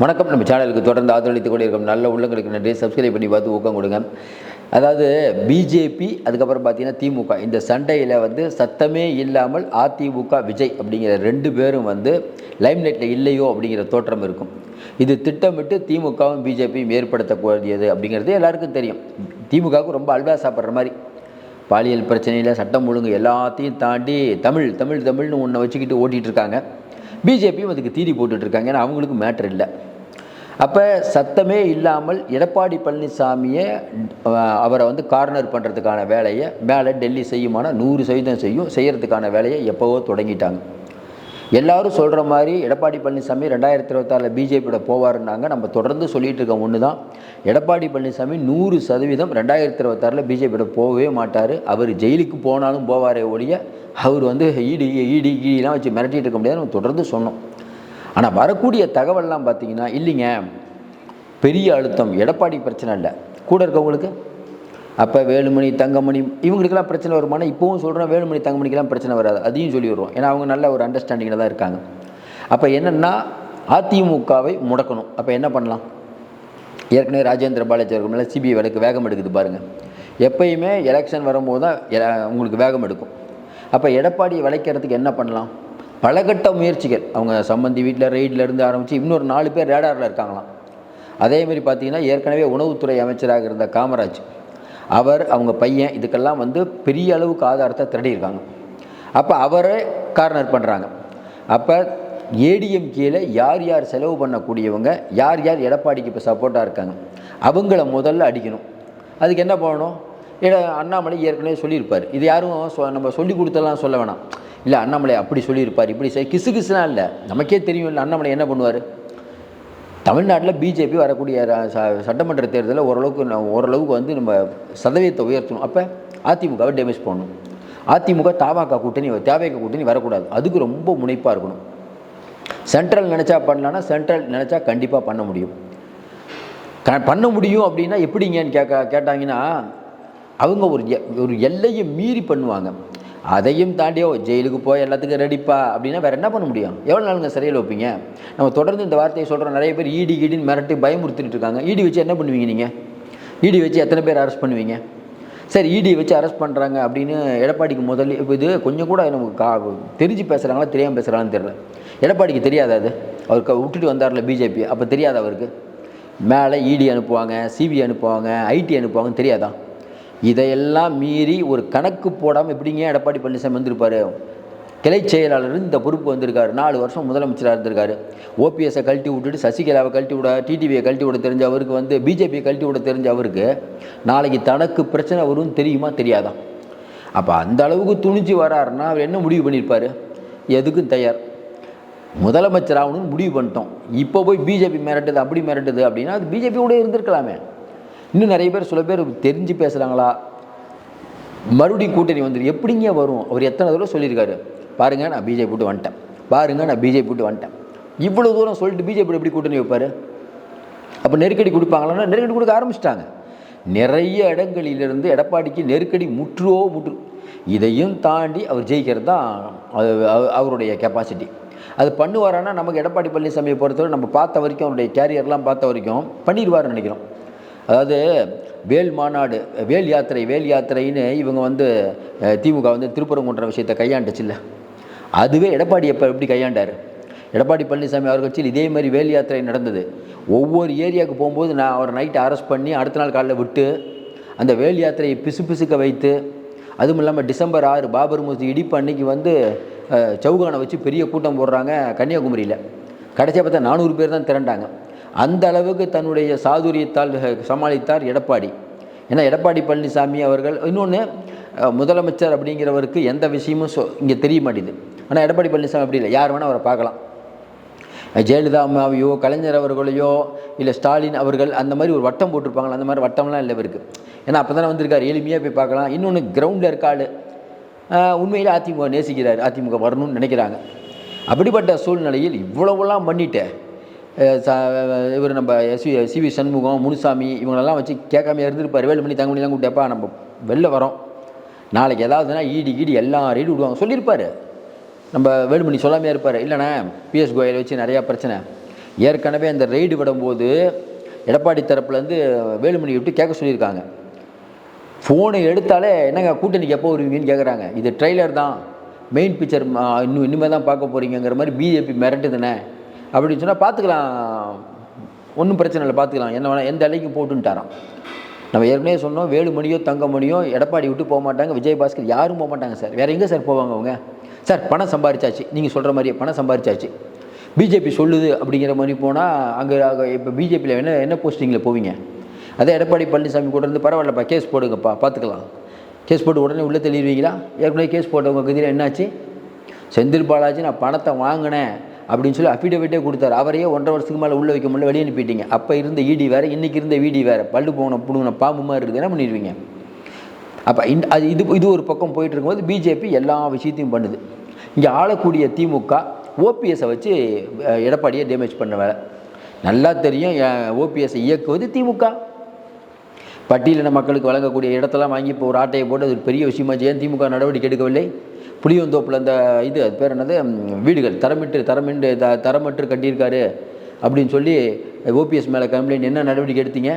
வணக்கம். நம்ம சேனலுக்கு தொடர்ந்து ஆதரவளித்து கொண்டே இருக்கும் நல்ல உள்ளங்களுக்கு நன்றி. சப்ஸ்கிரைப் பண்ணி பார்த்து ஊக்கம் கொடுங்க. அதாவது பிஜேபி அதுக்கப்புறம் பார்த்தீங்கன்னா திமுக இந்த சண்டையில் சத்தமே இல்லாமல் அதிமுக விஜய் அப்படிங்கிற ரெண்டு பேரும் லைம்லைட்டில் இல்லையோ அப்படிங்கிற தோற்றம் இருக்கும். இது திட்டமிட்டு திமுகவும் பிஜேபியும் ஏற்படுத்தக்கூடியது அப்படிங்கிறது எல்லாருக்கும் தெரியும். திமுகவுக்கு ரொம்ப அல்வா சாப்பிட்ற மாதிரி பாலியல் பிரச்சனையில் சட்டம் ஒழுங்கு எல்லாத்தையும் தாண்டி தமிழ் தமிழ் தமிழ்னு ஒன்றை வச்சுக்கிட்டு ஓட்டிகிட்டு இருக்காங்க. பிஜேபியும் அதுக்கு தீனி போட்டுட்ருக்காங்க. ஏன்னா அவங்களுக்கு மேட்ரு இல்லை. அப்போ சத்தமே இல்லாமல் எடப்பாடி பழனிசாமியை அவரை கார்னர் பண்ணுறதுக்கான வேலையை மேலே டெல்லி செய்யுமானால் 100% செய்கிறதுக்கான வேலையை எப்போவோ தொடங்கிட்டாங்க. எல்லோரும் சொல்கிற மாதிரி எடப்பாடி பழனிசாமி 2026 பிஜேபியோட போவாருன்னாங்க. நம்ம தொடர்ந்து சொல்லிகிட்டு இருக்கோம் ஒன்று தான், எடப்பாடி பழனிசாமி 100% 2026 பிஜேபியோட போகவே மாட்டார். அவர் ஜெயிலுக்கு போனாலும் போவாரே ஒழிய அவர் ஈடிலாம் வச்சு மிரட்டிகிட்டு இருக்க முடியாது. நம்ம தொடர்ந்து சொன்னோம். ஆனால் வரக்கூடிய தகவல்லாம் பார்த்தீங்கன்னா இல்லைங்க, பெரிய அழுத்தம், எடப்பாடி பிரச்சனை இல்லை, கூட இருக்கவங்களுக்கு. அப்போ வேலுமணி தங்கமணி இவங்களுக்கெல்லாம் பிரச்சனை வருமானா இப்போவும் சொல்கிறோம், வேலுமணி தங்கமணிக்கெல்லாம் பிரச்சனை வராது, அதையும் சொல்லி வருவோம். ஏன்னா அவங்க நல்ல ஒரு அண்டர்ஸ்டாண்டிங்கில் தான் இருக்காங்க. அப்போ என்னென்னா அதிமுகவை முடக்கணும். அப்போ என்ன பண்ணலாம்? ஏற்கனவே ராஜேந்திர பாலாஜி அவர்கள் மேலே சிபிஐ வழக்கு வேகம் எடுக்குது பாருங்கள். எப்பயுமே எலெக்ஷன் வரும்போது தான் உங்களுக்கு வேகம் எடுக்கும். அப்போ எடப்பாடியை வளைக்கிறதுக்கு என்ன பண்ணலாம்? பலகட்ட முயற்சிகள். அவங்க சம்பந்தி வீட்டில் ரெய்டில் இருந்து ஆரம்பித்து இன்னொரு 4 பேர் ரேடாரில் இருக்காங்களாம். அதேமாதிரி பார்த்தீங்கன்னா ஏற்கனவே உணவுத்துறை அமைச்சராக இருந்த காமராஜ் அவங்க பையன் இதுக்கெல்லாம் பெரிய அளவுக்கு ஆதாரத்தை திரட்டியிருக்காங்க. அப்போ அவரை கார்னர் பண்ணுறாங்க. அப்போ ஏடிஎம்கேல யார் யார் செலவு பண்ணக்கூடியவங்க, யார் யார் எடப்பாடிக்கு இப்போ சப்போர்ட்டாக இருக்காங்க, அவங்கள முதல்ல அடிக்கணும். அதுக்கு என்ன பண்ணணும்? அண்ணாமலை ஏற்கனவே சொல்லியிருப்பார். இது யாரும் நம்ம சொல்லி கொடுத்தலாம் சொல்ல வேணாம். இல்லை அண்ணாமலை அப்படி சொல்லியிருப்பார், இப்படி கிசுலாம் இல்லை, நமக்கே தெரியும். இல்லை அண்ணாமலை என்ன பண்ணுவார்? தமிழ்நாட்டில் பிஜேபி வரக்கூடிய சட்டமன்ற தேர்தலில் ஓரளவுக்கு நம்ம சதவீதத்தை உயர்த்தணும். அப்போ அதிமுகவை டேமேஜ் பண்ணணும். அதிமுக தாவாக்கா கூட்டணி வரக்கூடாது. அதுக்கு ரொம்ப முனைப்பாக இருக்கணும். சென்ட்ரல் நினச்சா பண்ணலான்னா சென்ட்ரல் நினச்சா கண்டிப்பாக பண்ண முடியும். அப்படின்னா எப்படிங்கன்னு கேட்டாங்கன்னா அவங்க ஒரு எல்லையை மீறி பண்ணுவாங்க. அதையும் தாண்டியோ ஜெயிலுக்கு போய் எல்லாத்துக்கும் ரெடிப்பா அப்படின்னா வேறு என்ன பண்ண முடியும்? எவ்வளோ நாளுங்க சிறையில் வைப்பீங்க? நம்ம தொடர்ந்து இந்த வார்த்தையை சொல்கிறோம். நிறைய பேர் ஈடின்னு மிரட்டி பயமுறுத்திட்டு இருக்காங்க. ஈடி வச்சு என்ன பண்ணுவீங்க? நீங்கள் ஈடி வச்சு எத்தனை பேர் அரெஸ்ட் பண்ணுவீங்க? சரி, ஈடி வச்சு அரெஸ்ட் பண்ணுறாங்க அப்படின்னு எடப்பாடிக்கு முதல்ல இப்போ இது கொஞ்சம் கூட நமக்கு தெரிஞ்சு பேசுகிறாங்களா தெரியாமல் பேசுகிறாங்கன்னு தெரியல. எடப்பாடிக்கு தெரியாதா? அது அவருக்கு விட்டுட்டு வந்தார்ல பிஜேபி, அப்போ தெரியாத அவருக்கு மேலே ஈடி அனுப்புவாங்க, சிபிஐ அனுப்புவாங்க, ஐடி அனுப்புவாங்கன்னு தெரியாதா? இதையெல்லாம் மீறி ஒரு கணக்கு போடாமல் எப்படிங்க எடப்பாடி பழனிசாமி வந்திருப்பார்? கிளை செயலாளர் இந்த பொறுப்பு வந்திருக்காரு. 4 வருஷம் முதலமைச்சராக இருந்திருக்காரு. ஓபிஎஸை கழட்டி விட்டுட்டு சசிகலாவை கழட்டி விட, டிடிவியை கழட்டி விட தெரிஞ்ச அவருக்கு பிஜேபியை கழட்டி விட தெரிஞ்ச அவருக்கு நாளைக்கு தனக்கு பிரச்சனை வரும்னு தெரியுமா தெரியாதான்? அப்போ அந்த அளவுக்கு துணிஞ்சு வராருன்னா அவர் என்ன முடிவு பண்ணியிருப்பார்? எதுக்கும் தயார். முதலமைச்சர் ஆகணும்னு முடிவு பண்ணிட்டோம். இப்போ போய் பிஜேபி மிரட்டுது, அப்படி மிரட்டுது அப்படின்னா அது பிஜேபியோட இருந்திருக்கலாமே. இன்னும் நிறைய பேர் சில பேர் தெரிஞ்சு பேசுகிறாங்களா? மறுபடியும் கூட்டணி வந்துடும். எப்படிங்க வரும்? அவர் எத்தனை தடவை சொல்லியிருக்காரு, பாருங்கள் நான் பிஜேபி விட்டு வந்துட்டேன். இவ்வளோ தூரம் சொல்லிட்டு பிஜேபி எப்படி கூட்டணி வைப்பார்? அப்போ நெருக்கடி கொடுப்பாங்களான்னா நெருக்கடி கொடுக்க ஆரம்பிச்சிட்டாங்க. நிறைய இடங்களிலிருந்து எடப்பாடிக்கு நெருக்கடி முற்று. இதையும் தாண்டி அவர் ஜெயிக்கிறது தான் அவருடைய கெப்பாசிட்டி. அது பண்ணுவாரான்னா நமக்கு எடப்பாடி பழனிசாமியை பொறுத்தவரை நம்ம பார்த்த வரைக்கும் அவருடைய கேரியர்லாம் பார்த்த வரைக்கும் பண்ணிடுவார்னு நினைக்கிறோம். அதாவது வேல் மாநாடு, வேல் யாத்திரைன்னு இவங்க திமுக திருப்பரங்குன்ற விஷயத்தை கையாண்டுச்சில்ல, அதுவே எடப்பாடி எப்படி கையாண்டார்? எடப்பாடி பழனிசாமி அவர் கட்சியில் இதே மாதிரி வேல் யாத்திரை நடந்தது. ஒவ்வொரு ஏரியாவுக்கு போகும்போது நான் அவரை நைட்டு அரெஸ்ட் பண்ணி அடுத்த நாள் காலையில் விட்டு அந்த வேல் யாத்திரையை பிசுக்க வைத்து, அதுவும் இல்லாமல் டிசம்பர் 6 பாபர் மசூதி இடிப்பு அன்னைக்கு சவுகானை வச்சு பெரிய கூட்டம் போடுறாங்க கன்னியாகுமரியில். கடைசியாக பார்த்தா 400 பேர் தான் திரண்டாங்க. அந்த அளவுக்கு தன்னுடைய சாதுரியத்தால் சமாளித்தார் எடப்பாடி. ஏன்னா எடப்பாடி பழனிசாமி அவர்கள் இன்னொன்று முதலமைச்சர் அப்படிங்கிறவருக்கு எந்த விஷயமும் இங்கே தெரிய மாட்டேது. ஆனால் எடப்பாடி பழனிசாமி அப்படி இல்லை, யார் வேணால் அவரை பார்க்கலாம். ஜெயலலிதா அம்மாவையோ கலைஞர் அவர்களையோ இல்லை ஸ்டாலின் அவர்கள் அந்த மாதிரி ஒரு வட்டம் போட்டிருப்பாங்களா, அந்த மாதிரி வட்டம்லாம் இல்லை இவருக்கு. ஏன்னா அப்போ தானே வந்திருக்காரு, எளிமையாக போய் பார்க்கலாம். இன்னொன்று கிரவுண்டில் இருக்காள் உண்மையில் அதிமுக நேசிக்கிறார், அதிமுக வரணும்னு நினைக்கிறாங்க. அப்படிப்பட்ட சூழ்நிலையில் இவ்வளவுலாம் பண்ணிட்டு இவர் நம்ம சிவி சண்முகம், முனுசாமி இவங்களெல்லாம் வச்சு கேட்காம இருந்திருப்பார். வேலுமணி தங்கமணிலாம் கூப்பிட்டப்பா நம்ம வெளில வரோம், நாளைக்கு ஏதாவதுனா ஈடி எல்லா ரைடு விடுவாங்க சொல்லியிருப்பார். நம்ம வேலுமணி சொல்லாமையாக இருப்பார். இல்லைண்ணா பிஎஸ் கோயல் வச்சு நிறையா பிரச்சனை, ஏற்கனவே அந்த ரெய்டு விடும்போது எடப்பாடி தரப்புலேருந்து வேலுமணி விட்டு கேட்க சொல்லியிருக்காங்க. ஃபோனை எடுத்தாலே என்னங்க கூட்டணிக்கு எப்போ வருவீங்கன்னு கேட்குறாங்க. இது ட்ரெய்லர் தான், மெயின் பிக்சர் இனிமேல் தான் பார்க்க போகிறீங்கிற மாதிரி பிஜேபி மிரட்டுதுனே அப்படின்னு சொன்னால் பார்த்துக்கலாம், ஒன்றும் பிரச்சனை இல்லை, பார்த்துக்கலாம், என்ன வேணால் எந்த அலைக்கும் போட்டுன்ட்டாராம். நம்ம ஏற்கனவே சொன்னோம், வேலுமணியோ தங்கமணியோ எடப்பாடி விட்டு போக மாட்டாங்க, விஜயபாஸ்கர் யாரும் போக மாட்டாங்க சார். வேறு எங்கே சார் போவாங்க அவங்க? சார் பணம் சம்பாரிச்சாச்சு, நீங்கள் சொல்கிற மாதிரியே பணம் சம்பாரிச்சாச்சு, பிஜேபி சொல்லுது அப்படிங்கிற மாதிரி போனால் அங்கே இப்போ பிஜேபியில் என்ன போஸ்டிங்கில் போவீங்க? அதே எடப்பாடி பழனிசாமி கூட இருந்து பரவாயில்லப்பா கேஸ் போடுங்கப்பா பார்த்துக்கலாம், கேஸ் போட்டு உடனே உள்ளே தெளிவீங்களா? ஏற்கனவே கேஸ் போட்டவங்க கதியில் என்னாச்சு? செந்தில் பாலாஜி நான் பணத்தை வாங்கினேன் அப்படின்னு சொல்லி அஃபிடவிட்டே கொடுத்தாரு. அவரையே 1.5 வருஷத்துக்கு மேலே உள்ளே வைக்க முடியல, வெளியே அனுப்பிட்டீங்க. அப்போ இருந்த இடி வேறு, இன்றைக்கி இருந்த விடி வேறு, பல்லு போன புடுங்கின பாம்பு மாதிரி இருக்குது, என்ன பண்ணிடுவீங்க? அப்போ இது ஒரு பக்கம் போயிட்டு இருக்கும்போது பிஜேபி எல்லா விஷயத்தையும் பண்ணுது. இங்கே ஆளக்கூடிய திமுக ஓபிஎஸை வச்சு எடப்பாடியை டேமேஜ் பண்ண வேலை. நல்லா தெரியும், ஓபிஎஸ்ஸை இயக்குவது திமுக. பட்டியலின மக்களுக்கு வழங்கக்கூடிய இடத்தெல்லாம் வாங்கி இப்போ ஒரு ஆட்டையை போட்டு அது ஒரு பெரிய விஷயமாச்சு. ஏன் திமுக நடவடிக்கை எடுக்கவில்லை? புளியந்தோப்பில் அந்த அது பேர் என்னது, வீடுகள் தரமற்று கட்டியிருக்காரு அப்படின்னு சொல்லி ஓபிஎஸ் மேலே கம்ப்ளைண்ட், என்ன நடவடிக்கை எடுத்தீங்க?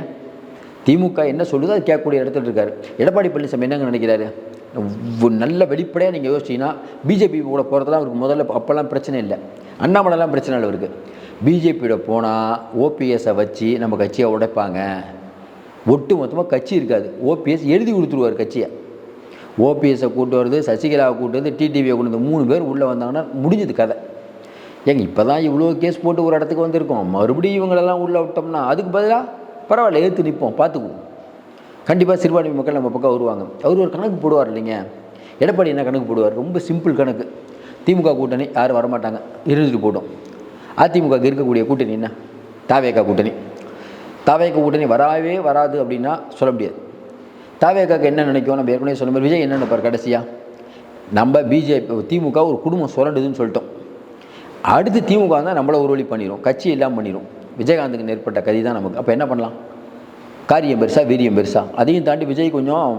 திமுக என்ன சொல்லுதோ அது கேட்கக்கூடிய இடத்துல இருக்கார். எடப்பாடி பழனிசாமி என்னங்க நினைக்கிறாரு? நல்ல வெளிப்படையாக நீங்கள் யோசிச்சிங்கன்னா பிஜேபி கூட போகிறதுலாம் அவருக்கு முதல்ல அப்போல்லாம் பிரச்சனை இல்லை, அண்ணாமலைலாம் பிரச்சனை இல்லை அவருக்கு. பிஜேபியோட போனால் ஓபிஎஸை வச்சு நம்ம கட்சியை உடைப்பாங்க, ஒட்டு மொத்தமாக கட்சி இருக்காது. ஓபிஎஸ் எழுதி கொடுத்துருவார் கட்சியை. ஓபிஎஸை கூட்டு வருது, சசிகலாவை கூட்டு வந்து, டிடிவியை கொண்டு வந்து 3 பேர் உள்ளே வந்தாங்கன்னா முடிஞ்சது கதை. ஏங்க இப்போ தான் இவ்வளோ கேஸ் போட்டு ஒரு இடத்துக்கு வந்திருக்கோம், மறுபடியும் இவங்களெல்லாம் உள்ளே விட்டோம்னா அதுக்கு பதிலாக பரவாயில்ல ஏற்று நிற்போம், பார்த்துக்குவோம், கண்டிப்பாக சிறுபான்மை மக்கள் நம்ம பக்கம் வருவாங்க. அவர் ஒரு கணக்கு போடுவார் இல்லைங்க. எடப்பாடி என்ன கணக்கு போடுவார்? ரொம்ப சிம்பிள் கணக்கு. திமுக கூட்டணி யாரும் வரமாட்டாங்க, இருந்துட்டு போட்டோம். அதிமுக இருக்கக்கூடிய கூட்டணி என்ன? தாவேகா கூட்டணி. தாவேகா கூட்டணி வரவே வராது அப்படின்னா சொல்ல முடியாது. தாவேகாக்கு என்ன நினைக்கும்? நம்ம ஏற்கனவே சொன்ன மாதிரி விஜய் என்ன நினைப்பார் கடைசியாக? நம்ம பிஜேபி திமுக ஒரு குடும்பம் சுரண்டுதுன்னு சொல்லிட்டோம், அடுத்து திமுக தான் நம்மளை ஒரு வழி பண்ணிடும், கட்சி எல்லாம் பண்ணிடும். விஜயகாந்துக்கு ஏற்பட்ட கதி தான் நமக்கு. அப்போ என்ன பண்ணலாம்? காரியம் பெருசா வீரியம் பெருசா? அதையும் தாண்டி விஜய் கொஞ்சம்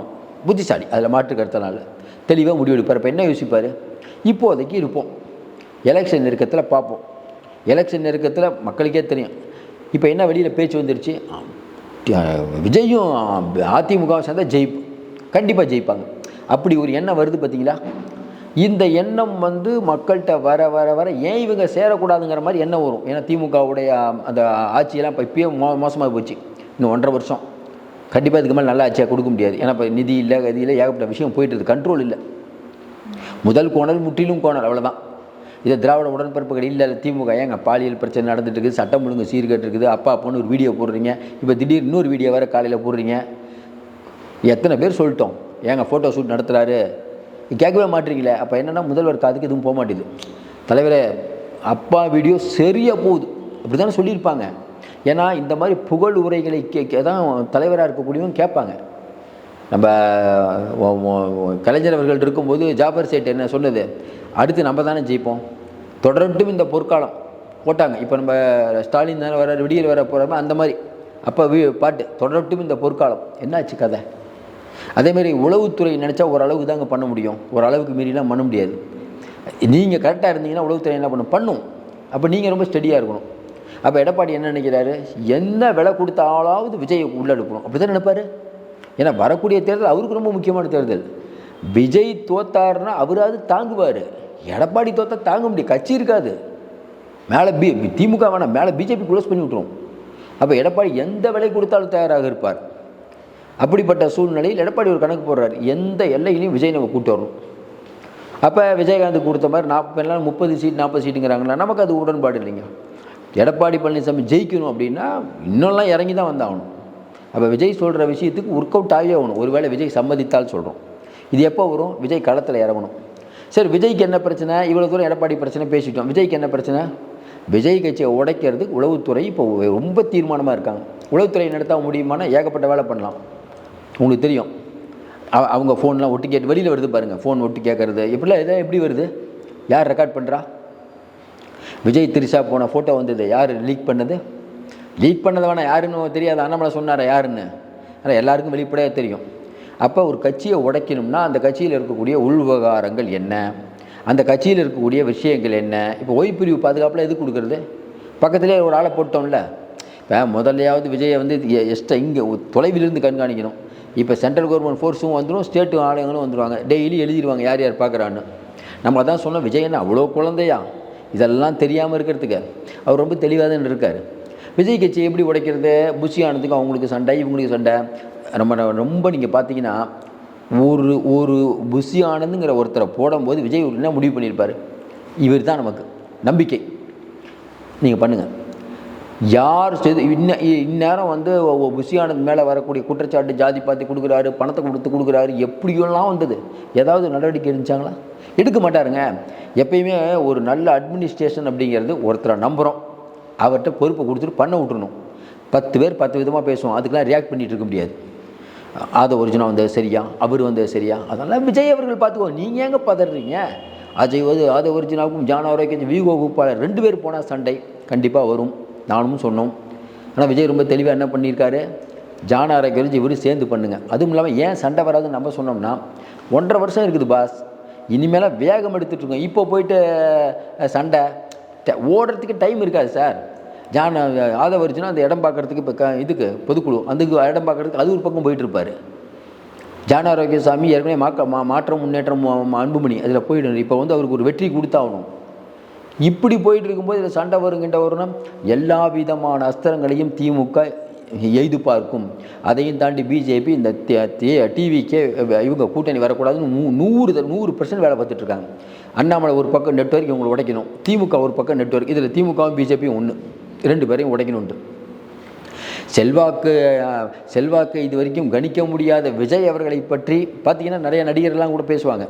புத்திசாலி, அதில் மாற்று கருத்தனால தெளிவாக முடிவெடுப்பார். இப்போ என்ன யோசிப்பார்? இப்போதைக்கு இருப்போம், எலெக்ஷன் நெருக்கத்தில் பார்ப்போம். எலெக்ஷன் நெருக்கத்தில் மக்களுக்கே தெரியும். இப்போ என்ன வெளியில் பேச்சு வந்துருச்சு, விஜயும் அதிமுகவை சேர்ந்தால் கண்டிப்பாக ஜெயிப்பாங்க, அப்படி ஒரு எண்ணம் வருது பார்த்தீங்களா? இந்த எண்ணம் மக்கள்கிட்ட வர வர வர ஏன் இவங்க சேரக்கூடாதுங்கிற மாதிரி எண்ணம் வரும். ஏன்னா திமுகவுடைய அந்த ஆட்சியெல்லாம் இப்போ இப்போயே மோசமாக போச்சு. இன்னும் 1.5 வருஷம் கண்டிப்பாக இதுக்கு மேலே நல்ல ஆட்சியாக கொடுக்க முடியாது. ஏன்னா இப்போ நிதி இல்லை, கதியில் ஏகப்பட்ட விஷயம் போயிட்டுருது, கண்ட்ரோல் இல்லை. முதல் கோணல் முற்றிலும் கோணல், அவ்வளோதான். இதை திராவிட உடன்பிறப்புகள் இல்லை திமுக ஏங்க பாலியல் பிரச்சனை நடந்துட்டு இருக்குது, சட்டம் ஒழுங்கு சீர்கேட்டு இருக்குது, அப்பா அப்போன்னு ஒரு வீடியோ போடுறீங்க, இப்போ திடீர் இன்னொரு வீடியோ வேறு காலையில் போடுறீங்க. எத்தனை பேர் சொல்லிட்டோம் ஏங்க ஃபோட்டோ ஷூட் நடத்துகிறாரு, கேட்கவே மாட்டீங்களே. அப்போ என்னென்னா முதல்வர் காதுக்கு எதுவும் போக மாட்டேது. தலைவரே அப்பா வீடியோ சரியாக போகுது அப்படி தானே சொல்லியிருப்பாங்க. ஏன்னா இந்த மாதிரி புகழ் உரைகளை தான் தலைவராக இருக்கக்கூடியவங்க கேட்பாங்க. நம்ம கலைஞர் அவர்கள் இருக்கும்போது ஜாபர் சேட் என்ன சொன்னது, அடுத்து நம்ம தானே ஜெயிப்போம், தொடரட்டும் இந்த பொற்காலம் போட்டாங்க. இப்போ நம்ம ஸ்டாலின் தானே வர விடியல் வர போகிறோமோ அந்த மாதிரி அப்போ பாட்டு தொடரட்டும் இந்த பொற்காலம். என்னாச்சு கதை? அதேமாதிரி உளவுத்துறை நினச்சா ஓரளவுக்கு தாங்க பண்ண முடியும், ஓரளவுக்கு மீறிலாம் பண்ண முடியாது. நீங்கள் கரெக்டாக இருந்தீங்கன்னா உளவுத்துறை என்ன பண்ணும். அப்போ நீங்கள் ரொம்ப ஸ்டடியாக இருக்கணும். அப்போ எடப்பாடி என்ன நினைக்கிறாரு, என்ன விலை கொடுத்தாலாவது விஜய் உள்ளெடுக்கணும் அப்படி தான் நினைப்பார். ஏன்னா வரக்கூடிய தேர்தல் அவருக்கு ரொம்ப முக்கியமான தேர்தல். விஜய் தோத்தாருன்னா அவராது தாங்குவார், எடப்பாடி தோத்தா தாங்க முடியும், கட்சி இருக்காது. மேலே திமுக வேணாம், மேலே பிஜேபி க்ளோஸ் பண்ணி விட்டுரும். அப்போ எடப்பாடி எந்த விலை கொடுத்தாலும் தயாராக இருப்பார். அப்படிப்பட்ட சூழ்நிலையில் எடப்பாடி ஒரு கணக்கு போடுறார், எந்த எல்லையிலையும் விஜய் நம்ம கூட்டு வரணும். அப்போ விஜயகாந்த் கொடுத்த மாதிரி 30 சீட் 40 சீட்டுங்கிறாங்களா, நமக்கு அது உடன்பாடு இல்லைங்க. எடப்பாடி பழனிசாமி ஜெயிக்கணும் அப்படின்னா இன்னொல்லாம் இறங்கி தான் வந்தாகணும். அப்போ விஜய் சொல்கிற விஷயத்துக்கு ஒர்க் அவுட் ஆகவே ஆகணும். ஒருவேளை விஜய் சம்மதித்தால் சொல்கிறோம். இது எப்போ வரும்? விஜய் களத்தில் இறங்கணும். சரி, விஜய்க்கு என்ன பிரச்சனை? இவ்வளோ தூரம் எடப்பாடி பிரச்சனை பேசிட்டோம். விஜய்க்கு என்ன பிரச்சனை? விஜய் கட்சியை உடைக்கிறதுக்கு உளவுத்துறை இப்போ ரொம்ப தீர்மானமாக இருக்காங்க. உளவுத்துறை நடத்த முடியுமானா ஏகப்பட்ட வேலை பண்ணலாம். உங்களுக்கு தெரியும், அவங்க ஃபோன்லாம் ஒட்டு கேட்டு வெளியில் வருது பாருங்கள், ஃபோன் ஒட்டு கேட்குறது இப்படிலாம் எதாவது எப்படி வருது? யார் ரெக்கார்ட் பண்ணுறா? விஜய் திரிஷா போன ஃபோட்டோ வந்தது யார் லீக் பண்ணது? லீக் பண்ணதை வேணால் யாருன்னு தெரியாது, அண்ணாமலை சொன்னார் யாருன்னு, ஆனால் எல்லாருக்கும் வெளிப்படையாக தெரியும். அப்போ ஒரு கட்சியை உடைக்கணும்னா அந்த கட்சியில் இருக்கக்கூடிய உள்விவகாரங்கள் என்ன, அந்த கட்சியில் இருக்கக்கூடிய விஷயங்கள் என்ன. இப்போ ஓய்வு பிரிவு பாதுகாப்பில் எது கொடுக்குறது? பக்கத்துலேயே ஒரு ஆளை போட்டோம்ல. இப்போ முதல்லையாவது விஜயை வந்து எக்ஸ்ட்ரா இங்கே தொலைவிலிருந்து கண்காணிக்கணும். இப்போ சென்ட்ரல் கவர்மெண்ட் ஃபோர்ஸும் வந்துடும், ஸ்டேட்டு ஆளுங்களும் வந்துடுவாங்க. டெய்லி எழுதிடுவாங்க யார் யார் பார்க்குறான்னு. நம்ம தான் சொன்னோம், விஜய் என்ன அவ்வளோ குழந்தையா இதெல்லாம் தெரியாமல் இருக்கிறதுக்கு? அவர் ரொம்ப தெளிவாக தான் இருக்கார். விஜய் கட்சி எப்படி உடைக்கிறது? புஷி ஆனதுக்கு அவங்களுக்கு சண்டை, இவங்களுக்கு சண்டை. ரொம்ப நீங்கள் பார்த்தீங்கன்னா ஒரு புஷி ஆனந்துங்கிற ஒருத்தரை போடும்போது விஜய் என்ன முடிவு பண்ணியிருப்பார்? இவர் தான் நமக்கு நம்பிக்கை, நீங்கள் பண்ணுங்கள். யார் செய்து இந்நேரம் வந்து புஷி ஆனந்த் மேலே வரக்கூடிய குற்றச்சாட்டு, ஜாதி பார்த்து கொடுக்குறாரு, பணத்தை கொடுக்குறாரு, எப்படியெல்லாம் வந்தது. ஏதாவது நடவடிக்கை எடுத்தாங்களா? எடுக்க மாட்டாருங்க. எப்பயுமே ஒரு நல்ல அட்மினிஸ்ட்ரேஷன் அப்படிங்கிறது ஒருத்தரை நம்புகிறோம், அவர்கிட்ட பொறுப்பை கொடுத்துட்டு பண்ண விட்டுருணும். 10 பேர் 10 விதமாக பேசுவோம், அதுக்கெல்லாம் ரியாக்ட் பண்ணிகிட்டு இருக்க முடியாது. அதை ஒரிஜினல் வந்தது சரியா, அவர் வந்தது சரியா, அதெல்லாம் விஜய் அவர்கள் பார்த்துக்கோ. நீங்கள் ஏங்க பதறீங்க? அஜய் அதை ஒரிஜினாவுக்கும் ஜான் ஆரோக்கியம் விகோ கூப்பாளர் 2 பேர் போனால் சண்டை கண்டிப்பாக வரும், நானும் சொன்னோம். ஆனால் விஜய் ரொம்ப தெளிவாக என்ன பண்ணியிருக்காரு? ஜான் ஆரோக்கியம் இவர் சேர்ந்து பண்ணுங்கள். அதுவும் இல்லாமல் ஏன் சண்டை வராதுன்னு நம்ம சொன்னோம்னா, 1.5 வருஷம் இருக்குது பாஸ், இனிமேல் வேகம் எடுத்துட்ருக்கோம். இப்போ போயிட்டு சண்டை ஓடுறதுக்கு டைம் இருக்காது சார். ஜான் ஆதவரிச்சுன்னா அந்த இடம் பார்க்குறதுக்கு இப்போ இதுக்கு பொதுக்குழு அந்த இடம் பார்க்குறதுக்கு அது ஒரு பக்கம் போயிட்டுருப்பார். ஜான் ஆரோக்கியசாமி ஏற்கனவே மாற்றம் முன்னேற்றம் அன்புமணி அதில் போயிடணும். இப்போ வந்து அவருக்கு ஒரு வெற்றி கொடுத்தாகணும். இப்படி போயிட்டு இருக்கும்போது இதில் சண்டை வருங்கின்ற வரும்னா எல்லா விதமான அஸ்திரங்களையும் திமுக எய்து பார்க்கும். அதையும் தாண்டி பிஜேபி இந்த டிவிக்கே இவங்க கூட்டணி வரக்கூடாதுன்னு 100% வேலை பார்த்துட்ருக்காங்க. அண்ணாமலை ஒரு பக்கம் நெட்வொர்க் இவங்களை உடைக்கணும், திமுக ஒரு பக்கம் நெட்வொர்க், இதில் திமுகவும் பிஜேபியும் ஒன்று, 2 பேரையும் உடைக்கணுன்ட்டு. செல்வாக்கு இது வரைக்கும் கணிக்க முடியாத விஜய் அவர்களை பற்றி பார்த்தீங்கன்னா நிறைய நடிகர்கள்லாம் கூட பேசுவாங்க.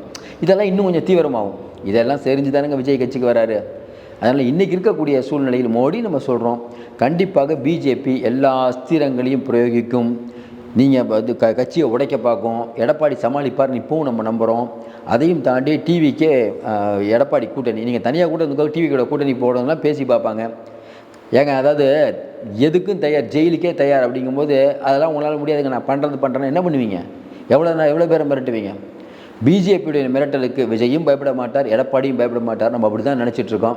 இதெல்லாம் இன்னும் கொஞ்சம் தீவிரமாகும். இதெல்லாம் தெரிஞ்சு தானுங்க விஜய் கட்சிக்கு வராரு. அதனால் இன்றைக்கி இருக்கக்கூடிய சூழ்நிலையில் மோடி நம்ம சொல்கிறோம், கண்டிப்பாக பிஜேபி எல்லா அஸ்திரங்களையும் பிரயோகிக்கும். நீங்கள் அது கட்சியை உடைக்க பார்க்கும். எடப்பாடி சமாளிப்பார்னு இப்போவும் நம்ம நம்புகிறோம். அதையும் தாண்டி டிவிக்கே எடப்பாடி கூட்டணி, நீங்கள் தனியாக கூட இருந்துக்கோ, டிவிக்கோட கூட்டணி போடணும்லாம் பேசி பார்ப்பாங்க. ஏங்க அதாவது எதுக்கும் தயார், ஜெயிலுக்கே தயார் அப்படிங்கும்போது அதெல்லாம் உங்களால் முடியாதுங்க, நான் பண்ணுறேன்னா என்ன பண்ணுவீங்க? எவ்வளோ பேரை மிரட்டுவீங்க? பிஜேபியுடைய மிரட்டலுக்கு விஜயும் பயப்பட மாட்டார், எடப்பாடியும் பயப்பட மாட்டார். நம்ம அப்படி தான் நினச்சிட்ருக்கோம்.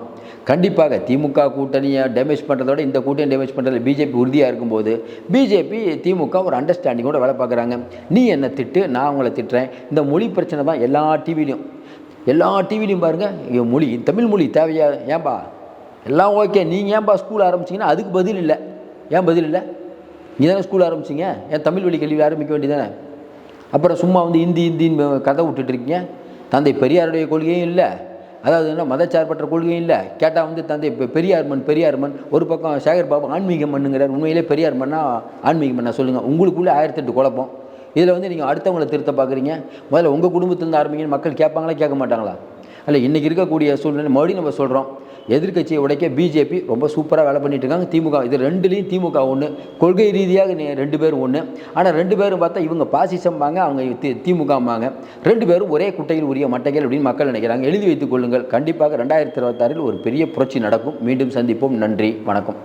கண்டிப்பாக திமுக கூட்டணியை டேமேஜ் பண்ணுறதோட இந்த கூட்டணி டேமேஜ் பண்ணுறதுல பிஜேபி உறுதியாக இருக்கும்போது பிஜேபி திமுக ஒரு அண்டர்ஸ்டாண்டிங்கோட வேலை பார்க்குறாங்க. நீ என்னை திட்டு, நான் உங்களை திட்டுறேன். இந்த மொழி பிரச்சனை தான் எல்லா டிவிலையும் பாருங்கள். மொழி, தமிழ் மொழி தேவையா? ஏன்பா எல்லாம் ஓகே, நீங்கள் ஏன்பா ஸ்கூல் ஆரம்பிச்சிங்கன்னா அதுக்கு பதில் இல்லை. ஏன் பதில் இல்லை? நீ தானே ஸ்கூல் ஆரம்பிச்சிங்க, ஏன் தமிழ் வழி கல்வி ஆரம்பிக்க வேண்டியதானே? அப்புறம் சும்மா வந்து இந்தின்னு கதை விட்டுட்டுருக்கீங்க. தந்தை பெரியாருடைய கொள்கையும் இல்லை, அதாவது என்ன மதச்சார்பற்ற கொள்கையும் இல்லை. கேட்டால் வந்து தந்தை பெரியார் மண் ஒரு பக்கம் சேகர் பாபு ஆன்மீக மண்ணுங்கிறார். உண்மையிலே பெரியார் மண்ணா ஆன்மீக மண்ணா சொல்லுங்கள். உங்களுக்குள்ளே 1008 குழப்பம். இதில் வந்து நீங்கள் அடுத்தவங்களை திருத்த பார்க்குறீங்க. முதல்ல உங்கள் குடும்பத்திலேருந்து ஆரம்பிங்கன்னு மக்கள் கேட்பாங்களா, கேட்க மாட்டாங்களா? இல்லை, இன்றைக்கி இருக்கக்கூடிய சூழ்நிலை மறுபடியும் நம்ம சொல்கிறோம், எதிர்கட்சியை உடைக்க பிஜேபி ரொம்ப சூப்பராக வேலை பண்ணிட்டு இருக்காங்க. திமுக இது 2லேயும் திமுக ஒன்று, கொள்கை ரீதியாக 2 பேரும் ஒன்று. ஆனால் 2 பேரும் பார்த்தா இவங்க பாசிசம்பாங்க, அவங்க திமுகம்பாங்க. 2 பேரும் ஒரே குட்டையில் உரிய மட்டைகள் அப்படின்னு மக்கள் நினைக்கிறாங்க. எழுதி வைத்துக் கொள்ளுங்கள். கண்டிப்பாக 2026 ஒரு பெரிய புரட்சி நடக்கும். மீண்டும் சந்திப்போம். நன்றி, வணக்கம்.